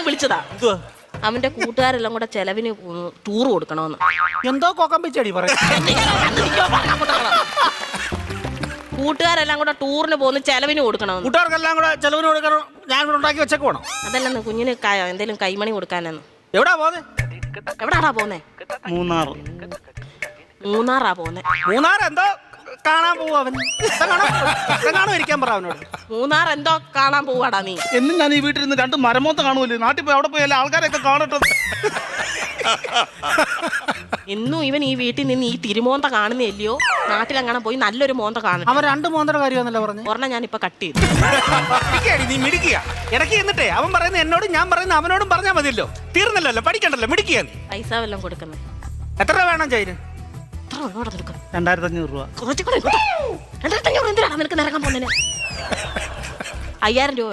വിളിച്ചതാ. അവന്റെ കൂട്ടുകാരെല്ലാം കൂടെ ചെലവിന് ടൂർ കൊടുക്കണമെന്ന്. എന്തോ കോക്കമ്പിച്ചടി പറയും. കൂട്ടുകാരെല്ലാം കൂടെ ടൂറിന് പോകുന്ന ചെലവിന് കൊടുക്കണമെന്ന്. കൂട്ടുകാർക്കെല്ലാം കൂടെ ചെലവിന് കൊടുക്കണം. ഞാൻ ഇവിടെ ഉണ്ടാക്കി വെച്ചേക്ക് വേണം. അതല്ലെന്ന് കുഞ്ഞിന് എന്തേലും കൈമണി കൊടുക്കാനെന്ന്. എവിടാ പോന്നെ? എവിടാടാ പോന്നെ? മൂന്നാറാ പോന്നെ. മൂന്നാർ എന്തോ കാണാൻ പോവാ അവൻ. ഇരിക്കാൻ പറ അവനോട്. മൂന്നാർ എന്തോ കാണാൻ പോവാടാ നീ. എന്നും ഞാൻ ഈ വീട്ടിൽ നിന്ന് 2 മരമോത്ത കാണുമല്ലോ. നാട്ടിൽ പോയി അവിടെ പോയി എല്ലാ ആൾക്കാരെയൊക്കെ കാണട്ടെ. എന്നും ഇവൻ ഈ വീട്ടിൽ നിന്ന് ഈ തിരുമോന്ത കാണുന്നില്ലയോ? നാട്ടിലെങ്ങനെ പോയി നല്ലൊരു മോന്ത കാണും. അവൻ 2 മോന്തയുടെ കാര്യമാണല്ലോ പറഞ്ഞു. ഒരെണ്ണം ഞാൻ ഇപ്പൊ കട്ട് ചെയ്തു. നീ മിടിക്കുക. ഇടയ്ക്ക് എന്നിട്ടേ അവൻ പറയുന്ന എന്നോടും ഞാൻ പറയുന്ന അവനോടും പറഞ്ഞാൽ മതിയല്ലോ. തീർന്നല്ലോ, പഠിക്കണ്ടല്ലോ, മിടിക്കുക. പൈസ വല്ലതും കൊടുക്കുന്നത് എത്ര രൂപ വേണം ചൈന്? 2500 രൂപ. 2500 എന്തിനാണ് നിനക്ക് നിറങ്ങാൻ പോകുന്നതിന്? 5000 രൂപ.